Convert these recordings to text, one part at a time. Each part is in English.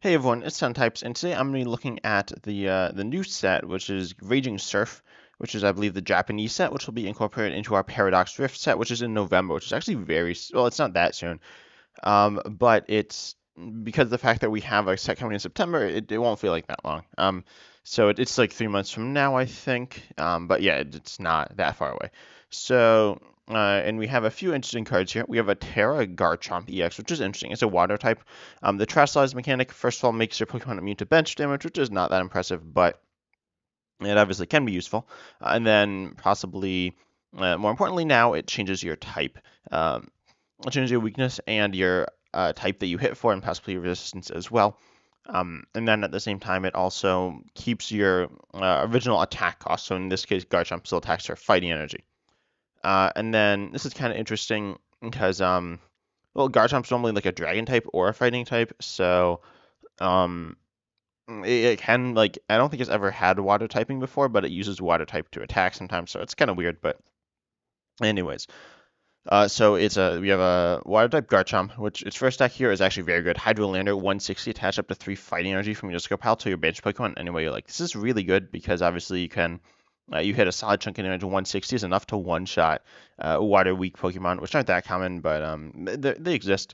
Hey everyone, it's Types, and today I'm going to be looking at the new set, which is Raging Surf, which is I believe the Japanese set, which will be incorporated into our Paradox Rift set, which is in November, which is actually well, it's not that soon, but it's because of the fact that we have a set coming in September, it won't feel like that long. So it's like 3 months from now, I think. But yeah, it's not that far away. So, and we have a few interesting cards here. We have a Terra Garchomp EX, which is interesting. It's a water type. The Trash Size mechanic, first of all, makes your Pokemon immune to bench damage, which is not that impressive, but it obviously can be useful. And then possibly, more importantly, now it changes your type. It changes your weakness and your type that you hit for, and possibly your resistance as well. And then at the same time, it also keeps your original attack cost. So in this case, Garchomp still attacks for fighting energy. And then this is kind of interesting because, well, Garchomp's normally like a dragon type or a fighting type. So um, it can, like, I don't think it's ever had water typing before, but it uses water type to attack sometimes. So it's kind of weird. But, anyways. So we have a water type Garchomp, which its first attack here is actually very good. Hydrolander, 160, attach up to 3 fighting energy from your disco pile to your bench Pokemon any way you like. This is really good because obviously you hit a solid chunk of damage. 160 is enough to one-shot water weak Pokemon, which aren't that common, but they exist.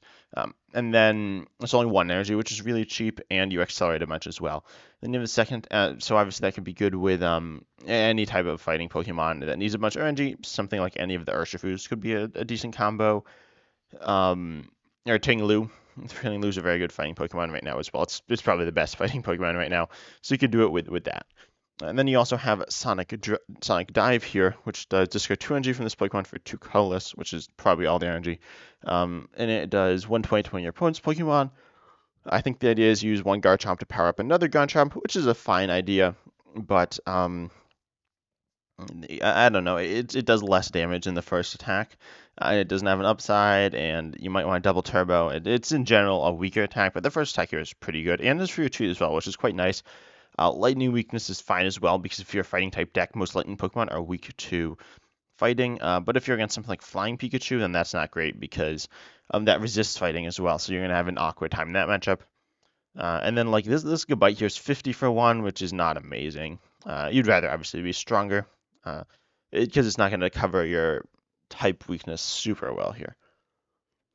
And then it's only 1 energy, which is really cheap, and you accelerate a bunch as well. Then you have the second, so obviously that could be good with any type of fighting Pokemon that needs a bunch of energy. Something like any of the Urshifus could be a decent combo. Or Ting-Lu. Ting-Lu's a very good fighting Pokemon right now as well. It's probably the best fighting Pokemon right now, so you could do it with that. And then you also have Sonic Dive here, which does discard 2 energy from this Pokemon for 2 colorless, which is probably all the energy. And it does 120 to your opponent's Pokemon. I think the idea is use one Garchomp to power up another Garchomp, which is a fine idea, but I don't know. It does less damage in the first attack. It doesn't have an upside, and you might want to double turbo. It's in general a weaker attack, but the first attack here is pretty good, and it's for your treat as well, which is quite nice. Lightning weakness is fine as well, because if you're a fighting type deck, most lightning Pokemon are weak to fighting. But if you're against something like Flying Pikachu, then that's not great because that resists fighting as well. So you're gonna have an awkward time in that matchup. And then like this Gabite here is 50 for 1, which is not amazing. You'd rather obviously be stronger, because it's not going to cover your type weakness super well here.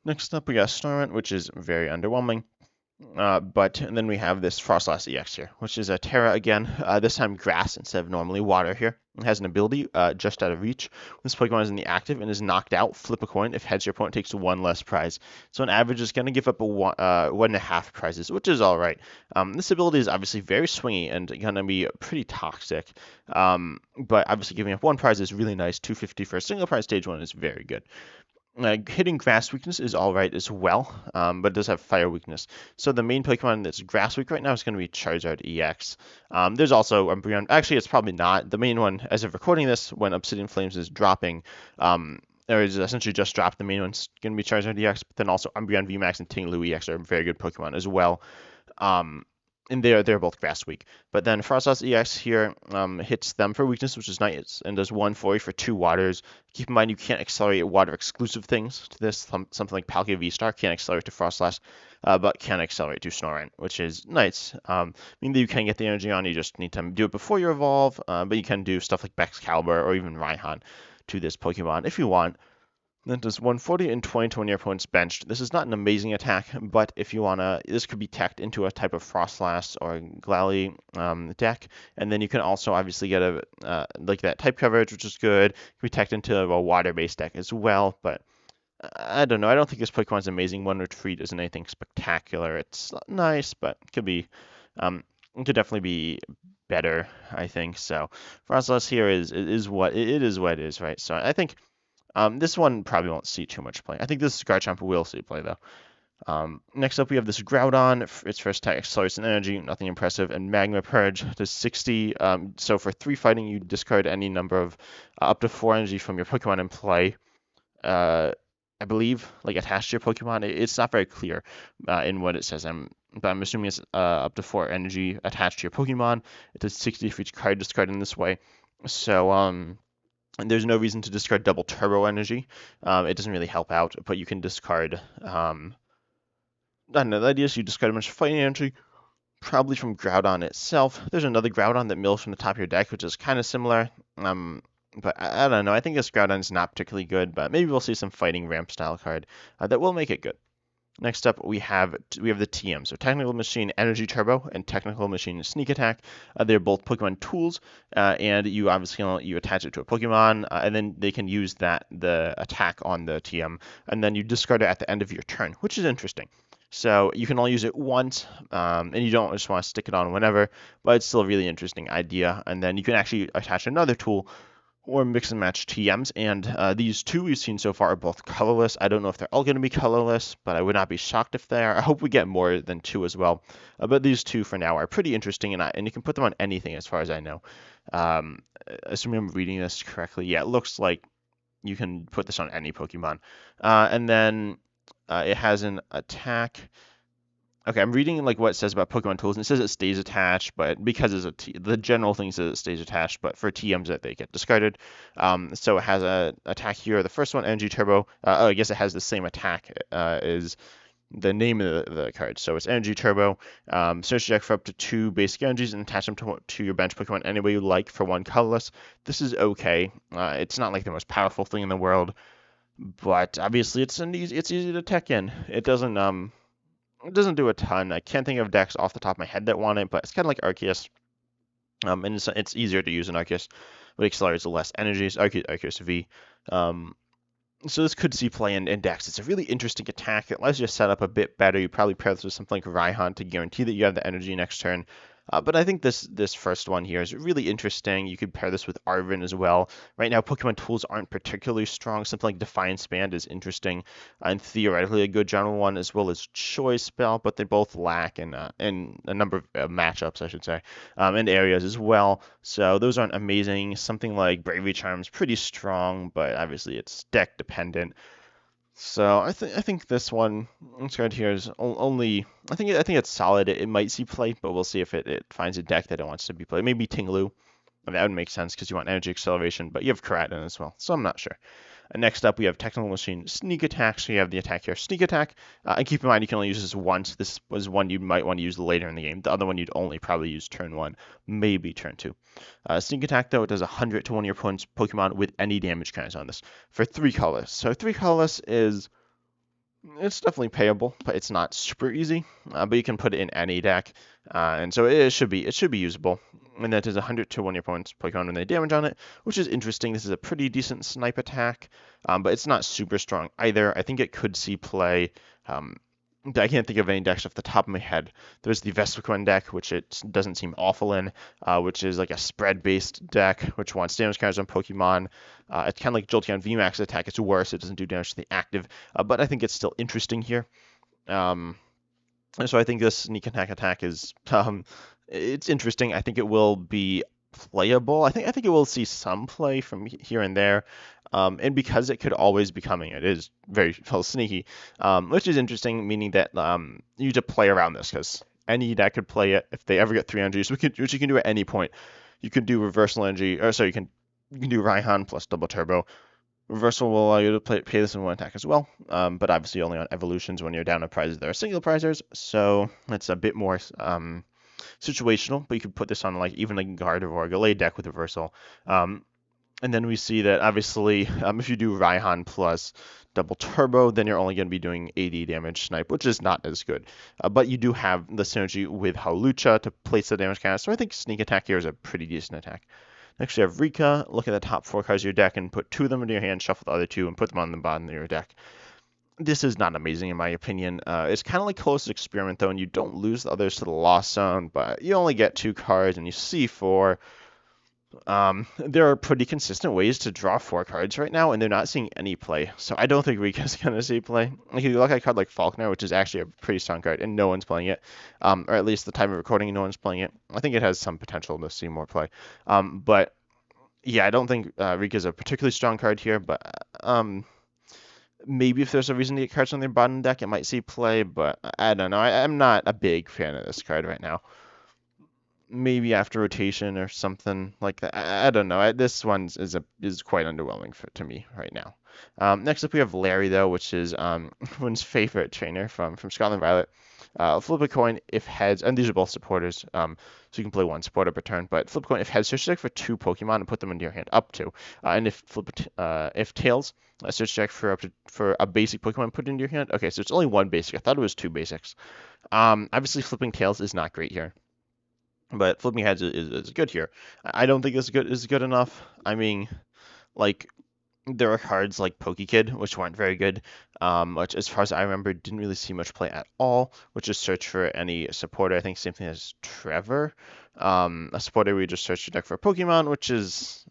Next up, we got Snorunt, which is very underwhelming. And then we have this Frostlass EX here, which is a Terra again, this time grass instead of normally water here. It has an ability just out of reach. When this Pokemon is in the active and is knocked out, flip a coin. If heads, your opponent takes 1 less prize. So on average, it's going to give up 1.5 prizes, which is all right. This ability is obviously very swingy and going to be pretty toxic. But obviously giving up 1 prize is really nice. 250 for a single prize stage 1 is very good. Hitting grass weakness is alright as well, but it does have fire weakness. So the main Pokemon that's grass weak right now is going to be Charizard EX. There's also Umbreon. Actually, it's probably not. The main one, as of recording this, when Obsidian Flames is dropping, or is essentially just dropped, the main one's going to be Charizard EX, but then also Umbreon VMAX and Ting-Lu EX are very good Pokemon as well. And they're both grass weak. But then Frostlass EX here hits them for weakness, which is nice, and does 140 for 2 waters. Keep in mind you can't accelerate water exclusive things to this. Something like Palkia V-Star can't accelerate to Frostlass, but can accelerate to Snorunt, which is nice. I mean, you can get the energy on, you just need to do it before you evolve, but you can do stuff like Excalibur or even Raihan to this Pokemon if you want. Then does 140 and 20 to when your opponent's benched. This is not an amazing attack, but if you wanna, this could be teched into a type of Frostlass or Glalie deck, and then you can also obviously get a like that type coverage, which is good. It can be teched into a water-based deck as well, but I don't know. I don't think this Pokemon's amazing. One Retreat isn't anything spectacular. It's nice, but it could definitely be better, I think. So Frostlass here is what it is, right? So I think. This one probably won't see too much play. I think this Garchomp will see play, though. Next up, we have this Groudon. Its first attack accelerates in energy, nothing impressive. And Magma Purge does 60. So for 3 fighting, you discard any number of up to 4 energy from your Pokemon in play. I believe, like attached to your Pokemon. It's not very clear in what it says. But I'm assuming it's up to 4 energy attached to your Pokemon. It does 60 for each card discarded in this way. So, and there's no reason to discard double turbo energy. It doesn't really help out, but you can discard. I don't know. The idea is you discard a bunch of fighting energy, probably from Groudon itself. There's another Groudon that mills from the top of your deck, which is kind of similar. But I don't know. I think this Groudon is not particularly good, but maybe we'll see some fighting ramp style card that will make it good. Next up, we have the TM, so Technical Machine Energy Turbo and Technical Machine Sneak Attack. They're both Pokemon tools, and you obviously you attach it to a Pokemon, and then they can use the attack on the TM, and then you discard it at the end of your turn, which is interesting. So you can only use it once, and you don't just want to stick it on whenever, but it's still a really interesting idea. And then you can actually attach another tool or mix and match TMs. And these two we've seen so far are both colorless. I don't know if they're all going to be colorless, but I would not be shocked if they are. I hope we get more than two as well. But these two for now are pretty interesting, and you can put them on anything as far as I know. Assuming I'm reading this correctly, yeah, it looks like you can put this on any Pokemon. And then it has an attack. Okay, I'm reading like what it says about Pokemon tools, and it says it stays attached, but because the general thing says it stays attached, but for TMs that they get discarded. So it has a attack here. The first one, Energy Turbo. I guess it has the same attack as the name of the card. So it's Energy Turbo. Search your deck for up to 2 basic energies and attach them to your bench Pokemon any way you like for 1 colorless. This is okay. It's not like the most powerful thing in the world, but obviously it's easy to tech in. It doesn't do a ton. I can't think of decks off the top of my head that want it, but it's kind of like Arceus. And it's easier to use in Arceus, but accelerates less energies. Arceus V. So this could see play in decks. It's a really interesting attack. It lets you set up a bit better. You probably pair this with something like Raihan to guarantee that you have the energy next turn. But I think this first one here is really interesting. You could pair this with Arven as well. Right now, Pokemon tools aren't particularly strong. Something like Defiance Band is interesting and theoretically a good general one, as well as Choice Spell, but they both lack in a number of matchups, I should say, and areas as well. So those aren't amazing. Something like Bravery Charm is pretty strong, but obviously it's deck dependent. So I think this card here is only I think it's solid. It might see play, but we'll see if it finds a deck that it wants to be played. Maybe Tinglu. That would make sense because you want energy acceleration, but you have Keratin as well, so I'm not sure. And next up, we have Technical Machine Sneak Attack. So you have the attack here, Sneak Attack. And keep in mind, you can only use this once. This was one you might want to use later in the game. The other one you'd only probably use turn 1, maybe turn 2. Sneak Attack, though, it does 100 to one of your opponent's Pokemon with any damage counters on this for 3 colors. So 3 colors it's definitely payable, but it's not super easy. But you can put it in any deck, and so it should be usable. And that is 100 to one of your opponent's Pokemon when they damage on it, which is interesting. This is a pretty decent snipe attack, but it's not super strong either. I think it could see play. I can't think of any decks off the top of my head. There's the Vespiquen deck, which it doesn't seem awful in, which is like a spread-based deck, which wants damage counters on Pokemon. It's kind of like Jolteon VMAX attack. It's worse. It doesn't do damage to the active, but I think it's still interesting here. And so I think this sneak attack is it's interesting. I think it will be playable. I think it will see some play from here and there. And because it could always be coming, it is very sneaky, which is interesting, meaning that you need to play around this because any deck could play it if they ever get 3 energies, which you can do at any point. You can do reversal energy, or sorry, you can do Raihan plus double turbo. Reversal will allow you to pay this in 1 attack as well, but obviously only on evolutions when you're down to prizes that are single prizers, so it's a bit more situational, but you could put this on like even a Gardevoir or a Gallade deck with reversal. And then we see that obviously if you do Raihan plus double turbo, then you're only going to be doing 80 damage snipe, which is not as good. But you do have the synergy with Hawlucha to place the damage counter, so I think sneak attack here is a pretty decent attack. Next you have Rika. Look at the top 4 cards of your deck and put 2 of them into your hand, shuffle the other 2, and put them on the bottom of your deck. This is not amazing in my opinion. It's kind of like Closest Experiment though, and you don't lose the others to the Lost Zone, but you only get 2 cards and you see 4. There are pretty consistent ways to draw 4 cards right now, and they're not seeing any play. So I don't think Rika's going to see play. Like, if you look at a card like Faulkner, which is actually a pretty strong card, and no one's playing it, or at least the time of recording, no one's playing it. I think it has some potential to see more play. But yeah, I don't think Rika's a particularly strong card here, but maybe if there's a reason to get cards on their bottom deck, it might see play, but I don't know. I'm not a big fan of this card right now. Maybe after rotation or something like that. I don't know. This one is quite underwhelming to me right now. Next up, we have Larry, though, which is everyone's favorite trainer from Scotland Violet. Flip a coin if heads, and these are both supporters, so you can play one supporter per turn. But flip a coin if heads, search deck for 2 Pokemon and put them into your hand, up to. And if tails, search deck for a basic Pokemon put into your hand. Okay, so it's only one basic. I thought it was 2 basics. Obviously flipping tails is not great here, but flipping heads is good here. I don't think is good enough. I mean, like there are cards like Pokekid, which weren't very good, which, as far as I remember, didn't really see much play at all, which is search for any supporter. I think same thing as Trevor. A supporter where you just search your deck for a Pokemon, which is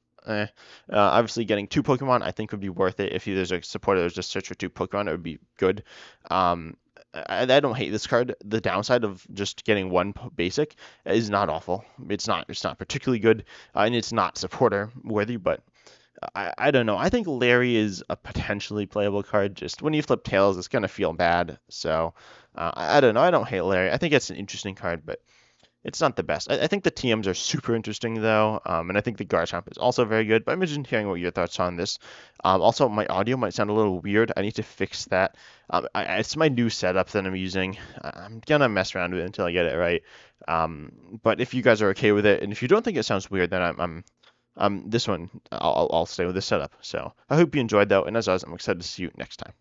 obviously getting 2 Pokemon I think would be worth it. If there's a supporter that's just search for 2 Pokemon, it would be good. I don't hate this card. The downside of just getting one basic is not awful. It's not particularly good, and it's not supporter worthy, but I don't know. I think Larry is a potentially playable card. Just when you flip tails, it's gonna feel bad. So I don't know. I don't hate Larry. I think it's an interesting card, but it's not the best. I think the TMs are super interesting though, and I think the Garchomp is also very good. But I'm interested in hearing what your thoughts are on this. Also, my audio might sound a little weird. I need to fix that. It's my new setup that I'm using. I'm gonna mess around with it until I get it right. But if you guys are okay with it, and if you don't think it sounds weird, then this one I'll stay with this setup. So I hope you enjoyed though, and as always, I'm excited to see you next time.